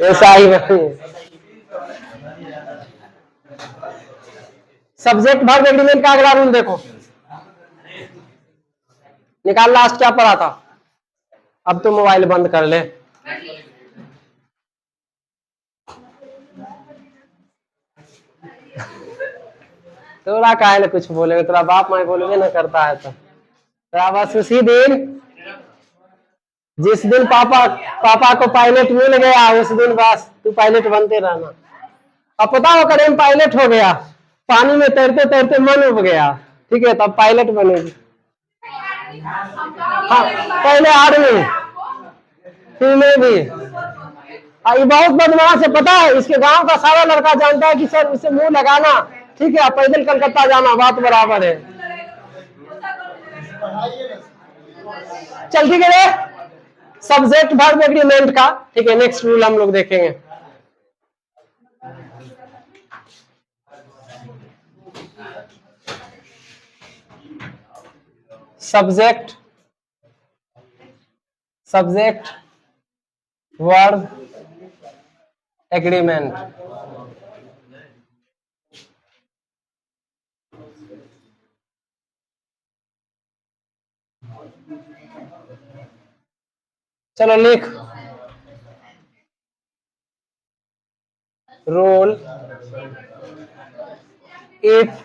ऐसा ही नहीं। Subject verb agreement का अगला रूल देखो, निकाल। लास्ट क्या पढ़ा था? अब तो मोबाइल बंद कर ले। तोरा काहे ना कुछ बोलेगे, तेरा बाप माँ बोलेगे ना करता है तो तेरा बस उसी दिन, जिस दिन पापा पापा को पायलट मिल गया उस दिन बस तू पायलट बनते रहना। अब पता हो करें पायलट हो गया, पानी में तैरते तैरते मन उब गया, ठीक है, तब पायलट बनेगी। हाँ, पहले आर्मी, फिर में भी। ये बहुत बदमाश है, पता है, इसके गांव का सारा लड़का जानता है कि सर उसे मुंह लगाना, ठीक है, पैदल कलकत्ता जाना बात बराबर है। चल ठीक है रे, सब्जेक्ट वर्ब एग्रीमेंट का, ठीक है, नेक्स्ट रूल हम लोग देखेंगे। Subject verb agreement. चलो लिख, rule, if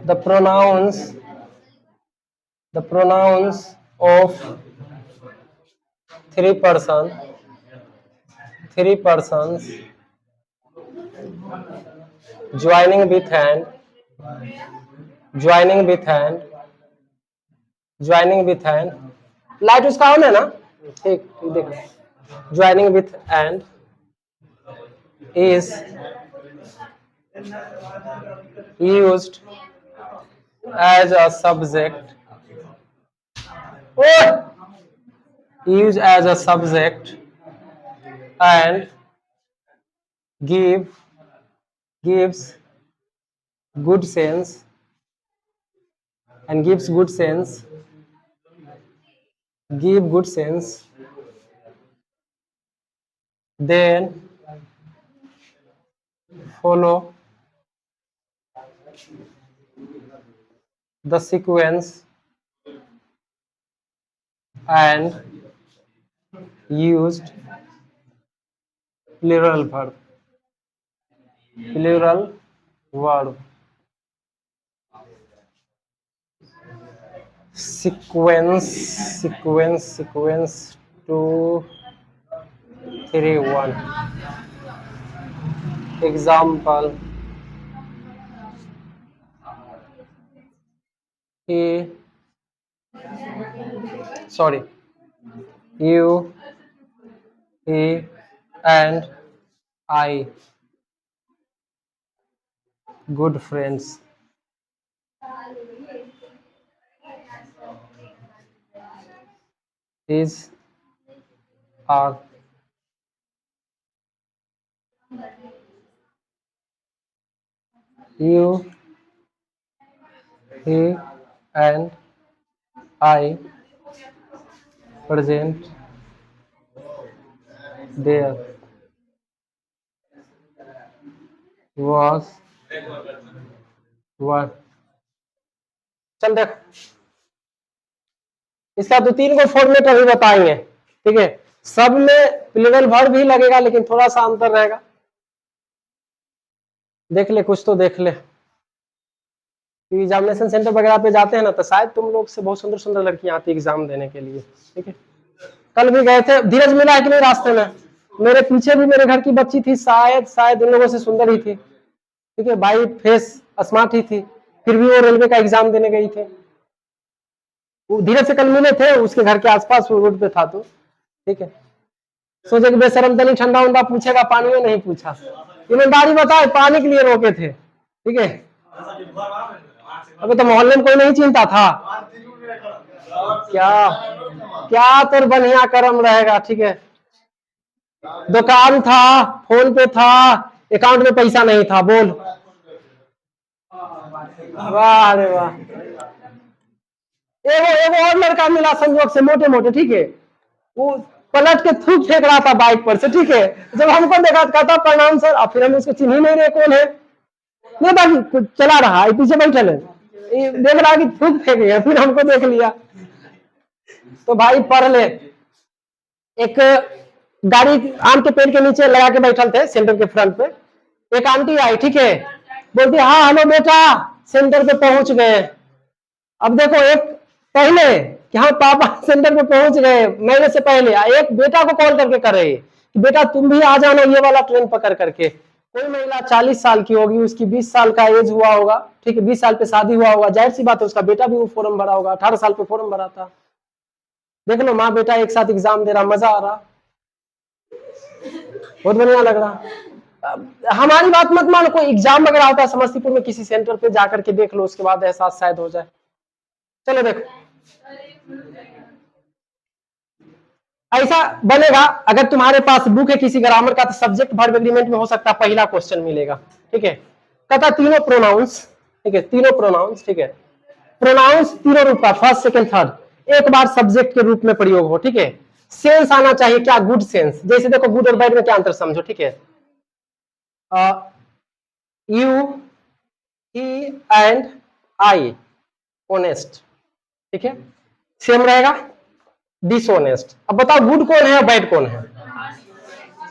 the pronouns of three persons joining with hand light उसका ऑन है ना, ठीक देखो, joining with and is used as a subject and gives good sense then follow the sequence and used plural verb sequence 2 3 1 example you, he and I good friends. Is are you, he and I present there was one। चल देख, इसका दो तीन को format अभी बताएंगे, ठीक है, सब में प्लूरल वर्ब भी लगेगा लेकिन थोड़ा सा अंतर रहेगा, देख ले कुछ तो देख ले। एग्जामिनेशन सेंटर वगैरह पे जाते हैं ना तो शायद तुम लोग से बहुत सुंदर सुंदर लड़कियां आती एग्जाम देने के लिए, ठीक है। कल भी गए थे, धीरज मिला है कि नहीं रास्ते में? मेरे पीछे भी मेरे घर की बच्ची थी, शायद इन लोगों से सुंदर ही थी, ठीक है, बाई फेस स्मार्ट ही थी, फिर भी वो रेलवे का एग्जाम देने गई थे। धीरज से कल मिले थे, उसके घर के आसपास वो रोड पे था, तो ठीक है, सोचे कि बेशरम तनी ठंडा उंडा पूछेगा, पानी में नहीं पूछा, ईमानदारी बताए पानी के लिए रोके थे, ठीक है। अबे तो मोहल्ले में कोई नहीं चिंता था क्या? क्या तो बढ़िया कर्म रहेगा, ठीक है, दुकान था, फोन पे था, अकाउंट में पैसा नहीं था, बोल। वाह अरे वाह, एगो एगो और लड़का मिला संयोग से, मोटे मोटे, ठीक है, वो पलट के थूक फेंक रहा था बाइक पर से, ठीक है। जब हमको देखा तो कहता प्रणाम सर, और फिर हम उसको चिन्ह ही नहीं रहे कौन है। नहीं बाकी कुछ चला रहा है, पीछे बैठल है, ये देख रहा कि थूक फेंक गया, फिर हमको देख लिया। तो भाई पढ़ ले। एक गाड़ी आम के पेड़ के नीचे लगा के बैठल थे सेंटर के फ्रंट पे, एक आंटी आई, ठीक है, बोलती हाँ हेलो बेटा, सेंटर पे पहुंच गए। अब देखो, एक पहले कि हाँ पापा सेंटर पे पहुंच गए मेरे से पहले, एक बेटा को कॉल करके कर रही कि बेटा तुम भी आ जाना ये वाला ट्रेन पकड़ करके। कोई महिला 40 साल की होगी, उसकी 20 साल का एज हुआ होगा, ठीक है, 20 साल पे शादी हुआ होगा, जाहिर सी बात है उसका बेटा भी वो फॉर्म भरा होगा, 18 साल पे फॉर्म भरा था। देख लो माँ बेटा एक साथ एग्जाम दे रहा, मजा आ रहा, बहुत बढ़िया लग रहा। हमारी बात मत मानो, कोई एग्जाम वगैरह होता है समस्तीपुर में किसी सेंटर पे जाकर के देख लो, उसके बाद एहसास शायद हो जाए। चलो देखो, ऐसा बनेगा। अगर तुम्हारे पास बुक है किसी ग्रामर का, तो सब्जेक्ट वर्ब एग्रीमेंट में हो सकता है पहला क्वेश्चन मिलेगा, ठीक है। कहता तीनों प्रोनाउंस, ठीक है, तीनों प्रोनाउंस, ठीक है, प्रोनाउंस तीनों रूप का, फर्स्ट सेकंड थर्ड, एक बार सब्जेक्ट के रूप में प्रयोग हो, ठीक है। सेंस आना चाहिए क्या, गुड सेंस। जैसे देखो गुड और बैड में क्या अंतर समझो, ठीक है। You, he and I, honest, ठीक है, सेम रहेगा। डिसऑनेस्ट, अब बताओ गुड कौन है और बैड कौन है।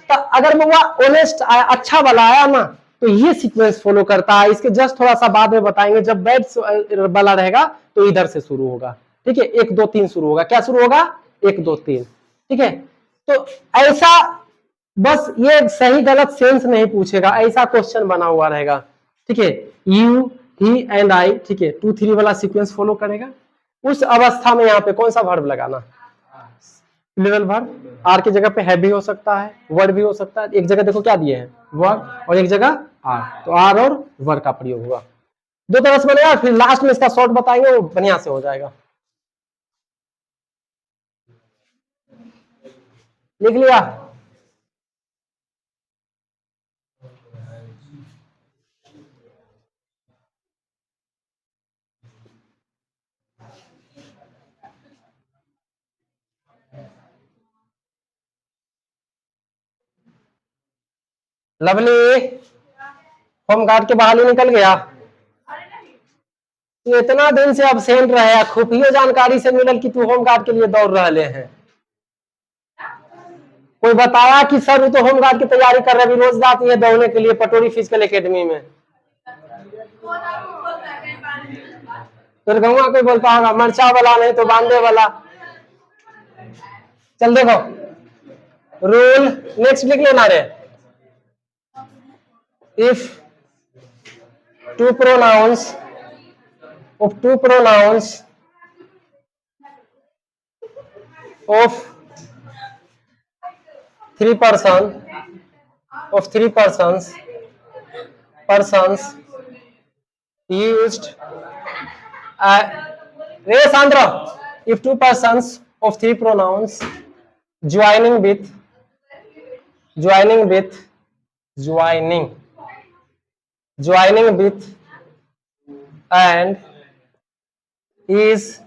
तो अगर वो ऑनेस्ट आया, अच्छा वाला आया ना, तो ये सीक्वेंस फॉलो करता है। इसके जस्ट थोड़ा सा बाद में बताएंगे, जब बैड वाला रहेगा तो इधर से शुरू होगा, ठीक है, 1 2 3 शुरू होगा। क्या शुरू होगा, 1 2 3, ठीक है। तो ऐसा, बस ये सही गलत सेंस नहीं पूछेगा, ऐसा क्वेश्चन बना हुआ रहेगा, ठीक है। यू, ही एंड आई, ठीक है, 2 3 वाला सीक्वेंस फॉलो करेगा। उस अवस्था में यहाँ पे कौन सा वर्ब लगाना, प्लूरल वर्ब। आर की जगह पे है भी हो सकता है, वर्ड भी हो सकता है। एक जगह देखो क्या दिए हैं, वर्ब, और एक जगह आर, तो आर और वर्ब का प्रयोग हुआ। दो तरह से बनेगा, फिर लास्ट में इसका शॉर्ट बताएंगे, वो बढ़िया से हो जाएगा। लिख लिया, लवली होम गार्ड के बहाली निकल गया। तू इतना दिन से अब्सेंट रहे, खुफिया जानकारी से मिलल कि तू होम गार्ड के लिए दौड़ रहे हैं। कोई बताया कि सर तो होम गार्ड की तैयारी कर रहे, रोज जाती है दौड़ने के लिए पटोरी फिजिकल एकेडमी में। फिर गौवा कोई बोलता होगा मरचा वाला नहीं तो बांधे वाला। चल देखो रूल, नेक्स्ट लिख लेना रे। If two pronouns of two pronouns of three persons used Ray Sandra, if two persons of three pronouns joining with and is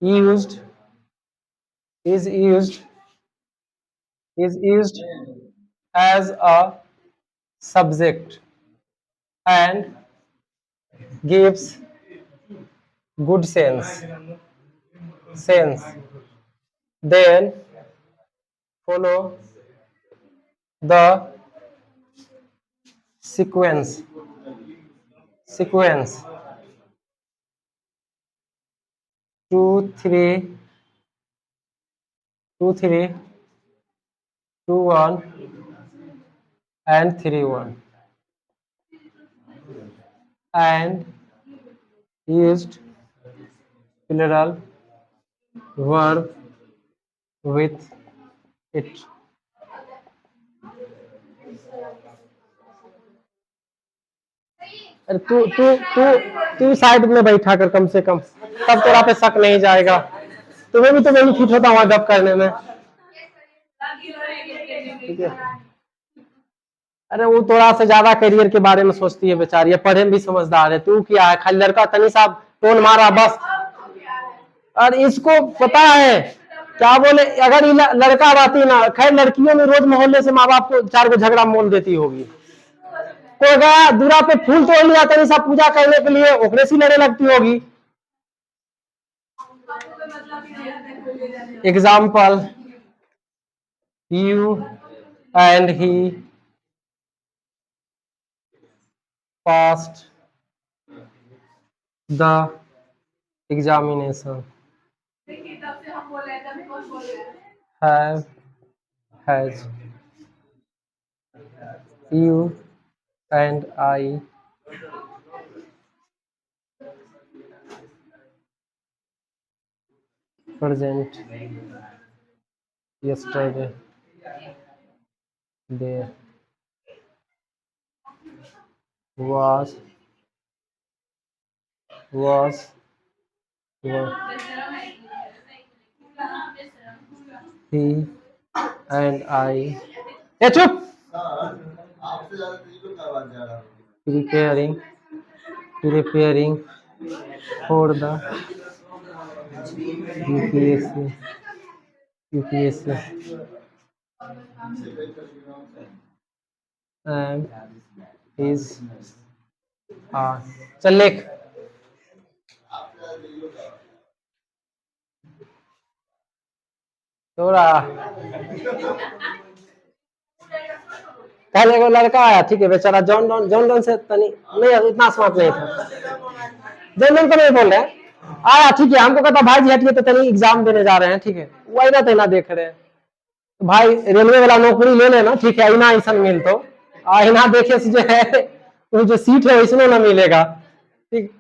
used as a subject and gives good sense, then follow the sequence 2 3 2 3 2 1 and 3 1 and used plural verb with it. अरे तू तू तू तू side में बैठा कर कम से कम, तब तोरा पे शक नहीं जाएगा। तुम्हें भी तो बेनिफिट होता वहां गप करने में, ठीक है। अरे वो थोड़ा सा ज्यादा करियर के बारे में सोचती है बेचारी, पढ़े में भी समझदार है। तू क्या है, खाली लड़का तनी सा टोन मारा बस, और इसको पता है क्या बोले, अगर ये लड़का रहती ना, खैर लड़कियों में रोज मोहल्ले से माँ बाप को 4 गो झगड़ा मोल देती होगी। कोई गया दूरा पे फूल तोड़ लिया तनी सा पूजा करने के लिए, ओकरे से लड़े लगती होगी। Example, you and he passed the examination, has you and I present yesterday there was he and I चुप preparing for the UPSC and is चल लिख। थोड़ा कल एगो लड़का आया, ठीक है, बेचारा जॉन डॉन से तनी नहीं, इतना स्मार्ट नहीं था, जॉन डॉन को नहीं बोल रहे आया, ठीक है, हमको कहता भाई जी हटिए तो तनी एग्जाम देने जा रहे हैं, ठीक है, वही ना तेना देख रहे हैं, तो भाई रेलवे वाला नौकरी ले लेना, ठीक है, आईना ऐसा मिल तो आईना देखे से जो है वो जो सीट है इसमें ना मिलेगा, ठीक,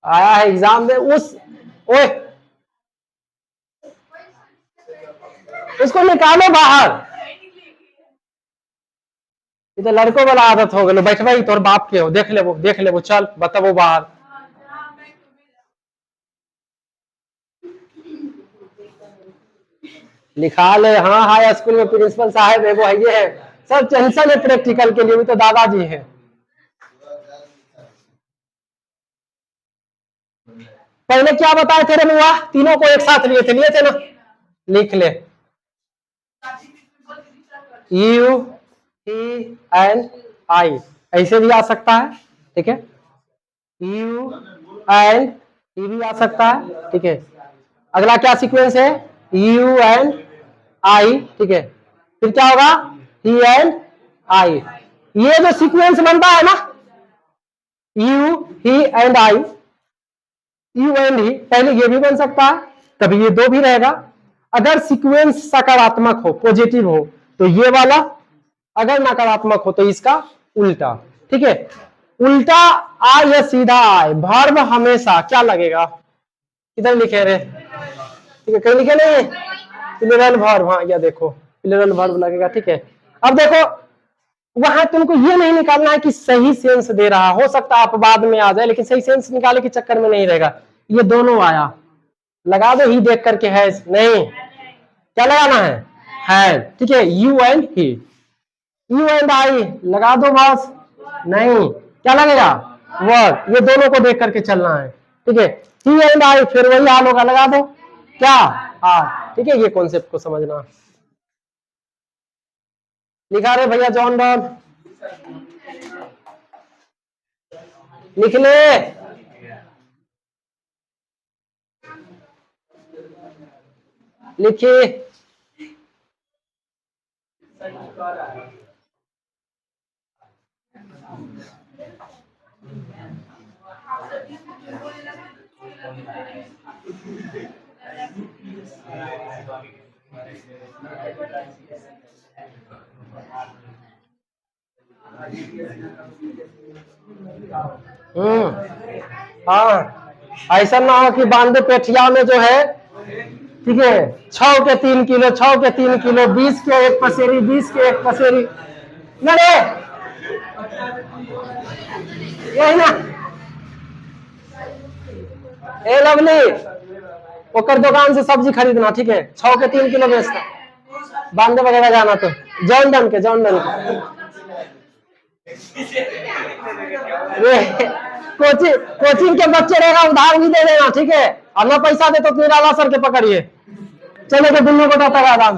आया है एग्जाम दे, उस ओए उसको निकालो बाहर, ये तो लड़कों वाला आदत हो गई, बैठवाई तोर बाप के हो, देख ले वो चल बताओ बाहर। लिखा ले, हाँ हाई स्कूल में प्रिंसिपल साहब है वो है, ये है, सब टेंशन है प्रैक्टिकल के लिए, भी तो दादाजी है। पहले क्या बताए थे रे मुआ, तीनों को एक साथ लिए थे ना, लिख ले, यू ही एंड आई, ऐसे भी आ सकता है, ठीक है, यू एंड ही भी आ सकता है, ठीक है, अगला क्या सीक्वेंस है, यू एंड आई, ठीक है, फिर क्या होगा, ही एंड आई, ये जो सीक्वेंस बनता है ना, you he and I, you and ही, पहले ये भी बन सकता है, कभी ये दो भी रहेगा, अगर सीक्वेंस सकारात्मक हो, पॉजिटिव हो तो ये वाला, अगर नकारात्मक हो तो इसका उल्टा, ठीक है, उल्टा आए या सीधा आए, वर्ब हमेशा क्या लगेगा, किधर लिखे रे, ठीक है, कहीं लिखे नहीं, प्लूरल वर्ब, हाँ या देखो प्लूरल वर्ब लगेगा, ठीक है। अब देखो वहां तुमको ये नहीं निकालना है कि सही सेंस दे रहा, हो सकता है अपवाद में आ जाए, लेकिन सही सेंस निकाले के चक्कर में नहीं रहेगा, ये दोनों आया, लगा दो ही देख करके है, नहीं क्या लगाना है, ठीक है, you and he, you and I लगा दो बस, नहीं क्या लगेगा, वर्ड, ये दोनों को देख करके चलना है, ठीक है, ही एंड आई, फिर वही हाल होगा, लगा दो क्या ठीक है, ये कॉन्सेप्ट को समझना। लिखा रे भैया जॉन डॉन, लिख ले, लिखिए, हाँ ऐसा ना हो कि बांधे पेठिया में जो है, ठीक है, 6 के 3 किलो, 6 के 3 किलो, 20 के एक पसेरी, 20 के एक पसेरी, ना रे यही ना, ए लवली ओकर दुकान से सब्जी खरीदना, ठीक है, 6 के 3 किलो बेचना, बांधे वगैरह जाना तो जॉन डन के कोचिंग के बच्चे रहेगा उधार भी दे देना, ठीक है, और ना पैसा दे तो निराला सर के पकड़िए, चलेगा दुनिया को तक आराम।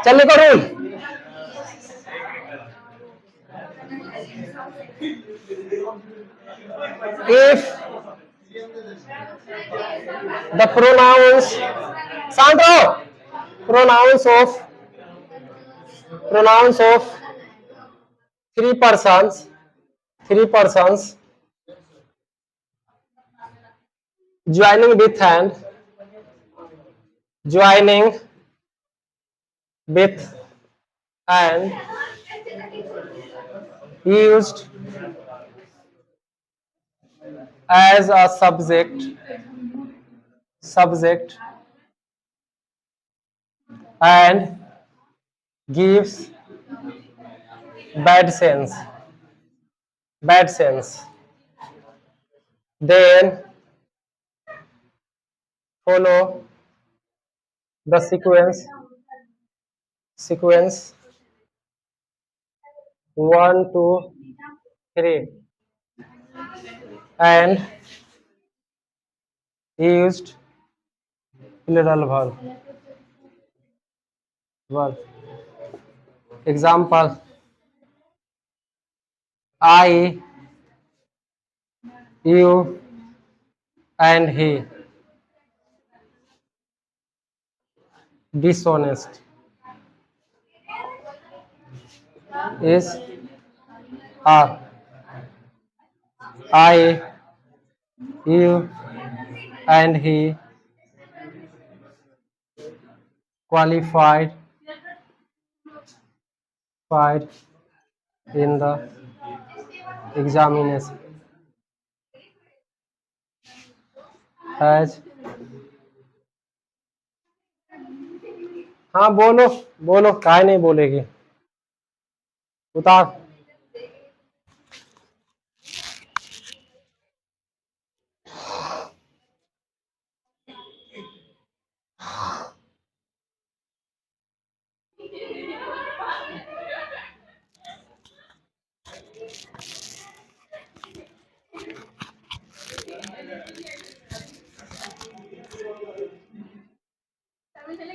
चलने को रूल, if the pronouns, शांत रहो, pronouns of three persons joining with and used as a subject and gives bad sense, then follow the sequence 1 2 3 and used plural verb. Example: I, you and he. Dishonest is are. I, you and he qualified in the examination as, हाँ बोलो काहे नहीं बोलेगी, उतार।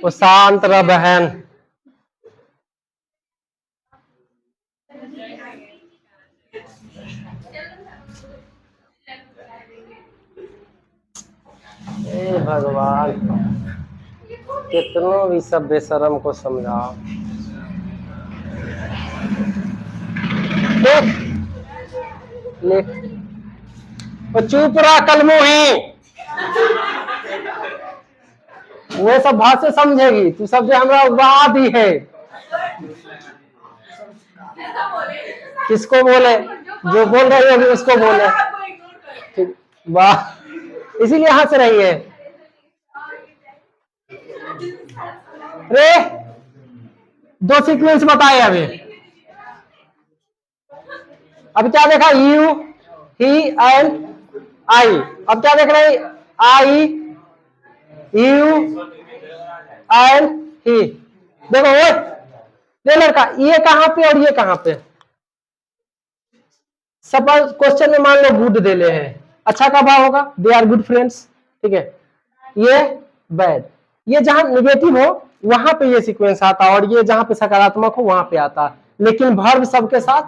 वो शांत रह बहन। हे भगवान, कितनों भी सब बेशरम को समझाओ। लिख वो चुप रहा कलमो ही, वो सब भाषा समझेगी, तू सब जो हमरा उड़ा दी है। किसको बोले? जो बोल रही होगी उसको बोले। ठीक, वाह, इसीलिए हंस रही है। रे 2 सीक्वेंस बताए अभी क्या देखा? यू, ही एंड आई। अब क्या देख रहे? आई, यू एंड ही। देखो ये लड़का, ये कहां पे और ये कहां पे? सपोज क्वेश्चन में मान लो गुड दे ले हैं, अच्छा का भाव होगा दे आर गुड फ्रेंड्स, ठीक है। ये बैड, ये जहां निगेटिव हो वहां पे ये सीक्वेंस आता, और ये जहां पे सकारात्मक हो वहां पे आता। लेकिन वर्ब सबके साथ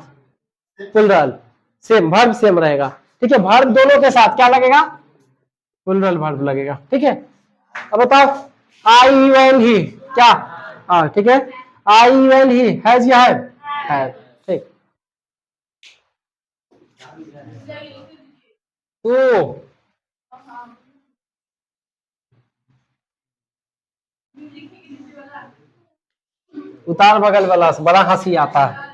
प्लुरल सेम, वर्ब सेम रहेगा, ठीक है। वर्ब दोनों के साथ क्या लगेगा? प्लुरल वर्ब लगेगा, ठीक है। अब बताओ, आई यू एंड ही, क्या? हाँ ठीक है, आई यू एंड ही, हैज या है, ठीक। तो उतार बगल वाला से बड़ा हंसी आता है।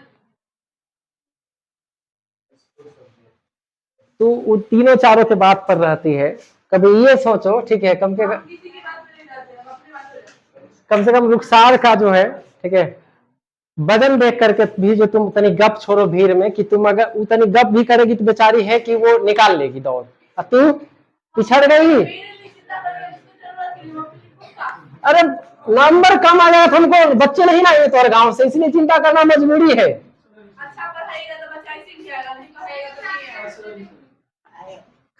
तो वो तीनों चारों के बात पर रहती है। कभी ये सोचो, ठीक है, कम से कम रुखसार का जो है, ठीक है, वजन देख करके भी जो तुम उतनी गप छोड़ो भीड़ में, कि तुम अगर उतनी गप भी करेगी तो बेचारी है कि वो निकाल लेगी दौड़, और तू पिछड़ गई। अरे नंबर कम आ जाएगा तुमको, बच्चे नहीं लाएंगे तुम्हारे गांव से, इसलिए चिंता करना मजबूरी है। अच्छा पढ़ाई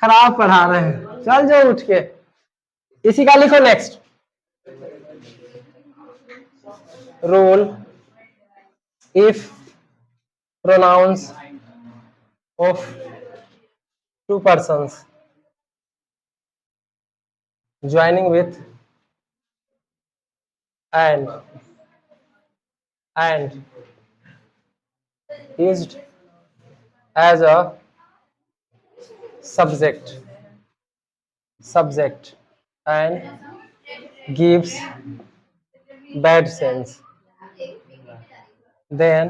खराब पढ़ा रहे हैं, चल जाओ उठ के। इसी का लिखो next rule, if pronouns of two persons joining with and used as a subject and gives bad sense, then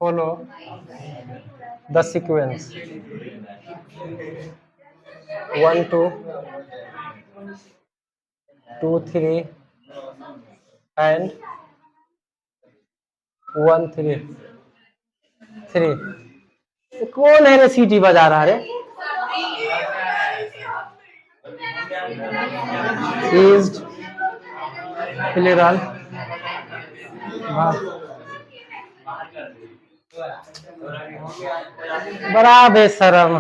follow the sequence 1 2 2 3 and 1 3 3। कौन है रे सीटी बजा रहा है? Used plural बड़ा बेशरम।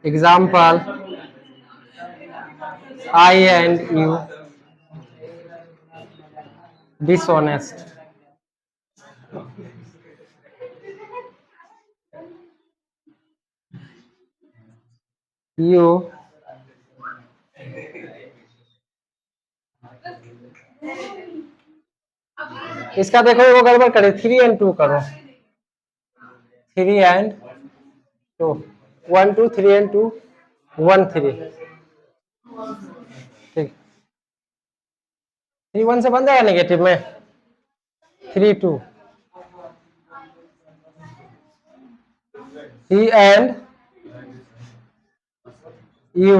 Example I and you dishonest, you इसका देखो वो गड़बड़ करे, 3 and 2 करो, 3 and 2 1 2 3 and 2 1 3 ठीक। 3 1 से बन जाएगा नेगेटिव में, 3 2 he and you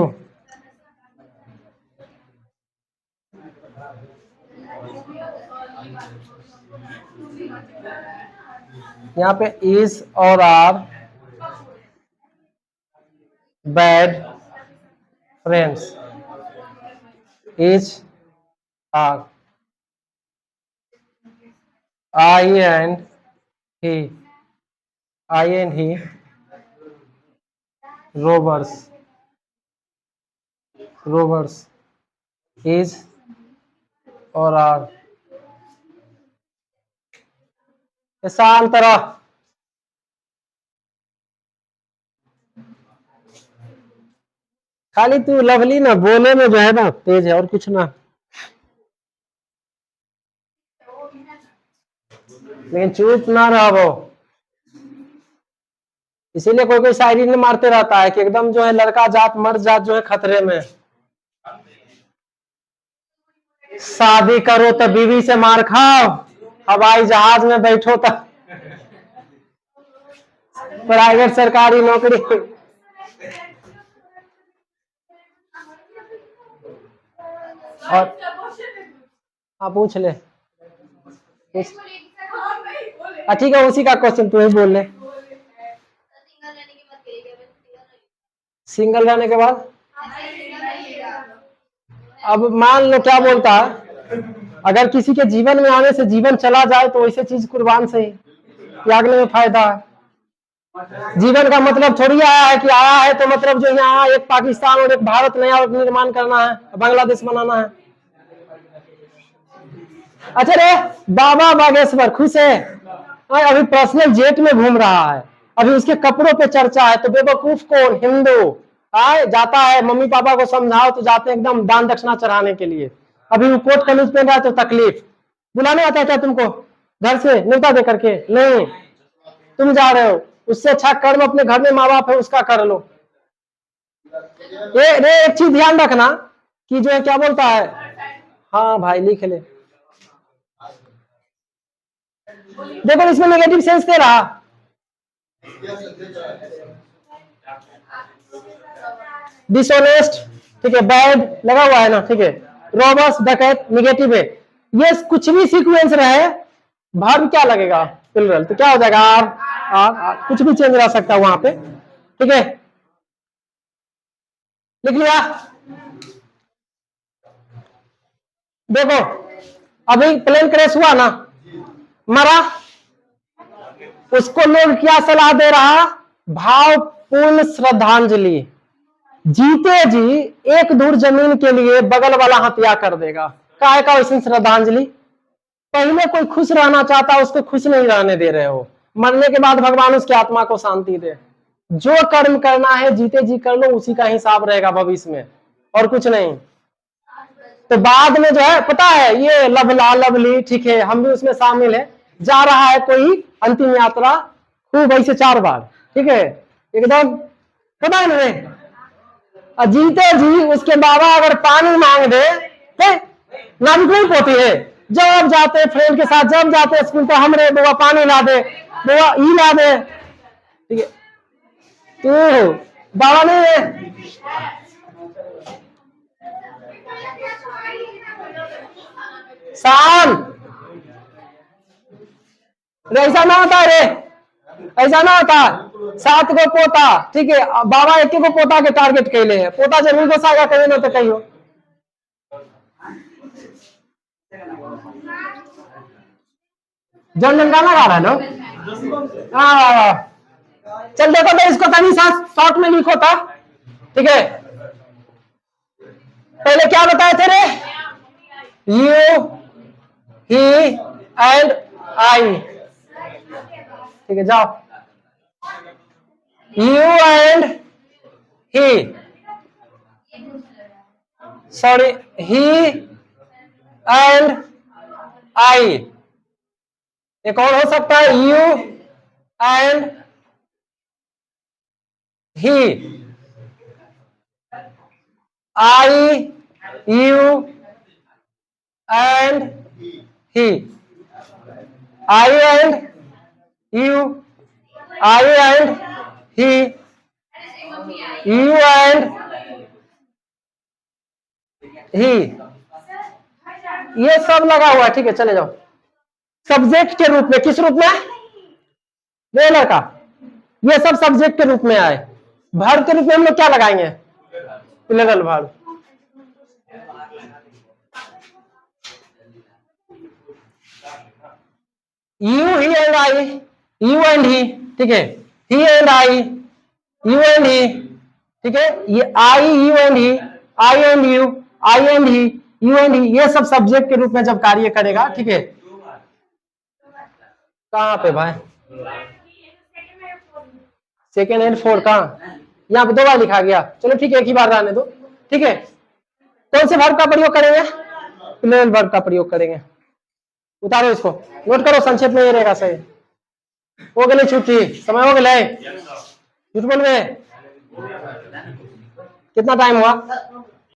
यहाँ पे is और are bad friends, is are I and he robbers is और are। शांत रहो, खाली तू लवली ना बोले में जो है ना तेज है और कुछ ना, लेकिन चुप ना रहो। इसीलिए कोई कोई शायरी में मारते रहता है कि एकदम जो है लड़का जात मर्द जात जो है खतरे में। शादी करो तो बीवी से मार खाओ, हवाई जहाज में बैठो तो प्राइवेट सरकारी नौकरी। और हाँ पूछ ले, ठीक है उसी का क्वेश्चन तू ही बोल ले। सिंगल रहने के बाद अब मान लो क्या बोलता है, अगर किसी के जीवन में आने से जीवन चला जाए तो वैसे चीज कुर्बान से ही त्यागने में फायदा है। जीवन का मतलब थोड़ी आया है कि आया है तो मतलब जो यहाँ एक पाकिस्तान और एक भारत नया निर्माण करना है, बांग्लादेश बनाना है। अच्छा रे बाबा बागेश्वर खुश है, अभी पर्सनल जेट में घूम रहा है, अभी उसके कपड़ों पे चर्चा है, तो बेवकूफ कौन? हिंदू आए जाता है मम्मी पापा को समझाओ तो जाते हैं एकदम दान दक्षिणा चढ़ाने के लिए। अभी वो कोट कमीज पहन रहा है तो तकलीफ, बुलाने आता है क्या तुमको घर से न्योता दे करके? नहीं, तुम जा रहे हो, उससे अच्छा कर्म अपने घर में माँ बाप है उसका कर लो। एक चीज ध्यान रखना कि जो है क्या बोलता है, हाँ भाई लिख ले, देखो इसमें नेगेटिव सेंस दे रहा, डिसऑनेस्ट ठीक है, बैड लगा हुआ है ना, ठीक है, रॉबर्स डकैत निगेटिव है। ये कुछ भी सीक्वेंस रहे वर्ब क्या लगेगा प्लुरल, तो क्या हो जाएगा आर आर, कुछ भी चेंज रह सकता है वहां पे, ठीक है लिख लिया। देखो अभी प्लेन क्रैश हुआ ना, मरा, उसको लोग क्या सलाह दे रहा, भावपूर्ण श्रद्धांजलि, जीते जी एक धूर जमीन के लिए बगल वाला हत्या कर देगा, काहे का वैसे श्रद्धांजलि। पहले कोई खुश रहना चाहता, उसको खुश नहीं रहने दे रहे हो, मरने के बाद भगवान उसकी आत्मा को शांति दे। जो कर्म करना है जीते जी कर लो, उसी का हिसाब रहेगा भविष्य में, और कुछ नहीं। तो बाद में जो है पता है, ये लवला लवली, ठीक है, हम भी उसमें शामिल है, जा रहा है कोई अंतिम यात्रा खूब ऐसे 4 बार, ठीक है, एकदम पता है ना, जीते जी उसके बाबा अगर पानी मांग दे, नाम नहीं पोती है, जब जाते फ्रेंड के साथ, जब जाते स्कूल तो हमरे बुआ पानी ला दे, बुआ ई ला दे, ठीक है, तो बाबा नहीं है। शान ऐसा ना होता रे, ऐसा ना होता। 7 गो पोता, ठीक है, बाबा 1 गो पोता के टारगेट कैले है, पोता जरूर घोषाएगा कहीं ना तो कहीं हो। जन जन गाना गा रहा है लोग, चल देखो तो इसको तनी सा शॉर्ट में लिखो था, ठीक है। पहले क्या बताए थे रे, यू ही एंड आई, ठीक है, जाओ, you and he, sorry, he and आई, एक और हो सकता है, you and he, I you and he, I and you, I and he, you and he, ये सब लगा हुआ है, ठीक है, चले जाओ। सब्जेक्ट के रूप में, किस रूप में, वे लड़का, ये सब सब्जेक्ट के रूप में आए। वर्ब के रूप में हम लोग क्या लगाएंगे, plural verb. You he and I, you and he, ठीक है, he and I, you and he, ठीक है, ये I you and he, I and you, I and he, you and he, ये सब सब्जेक्ट के रूप में जब कार्य करेगा, ठीक है। कहाँ पे भाई, सेकेंड एंड फोर कहाँ, यहाँ पे 2 बार लिखा गया, चलो ठीक है, एक ही बार रहने दो, ठीक है। कौन से वर्ब का प्रयोग करेंगे, प्लूरल वर्ब का प्रयोग करेंगे। उतारो इसको, नोट करो, संक्षेप में ये रहेगा सही। हो गए छुट्टी, समय हो गया, झूठ बोल में कितना टाइम हुआ।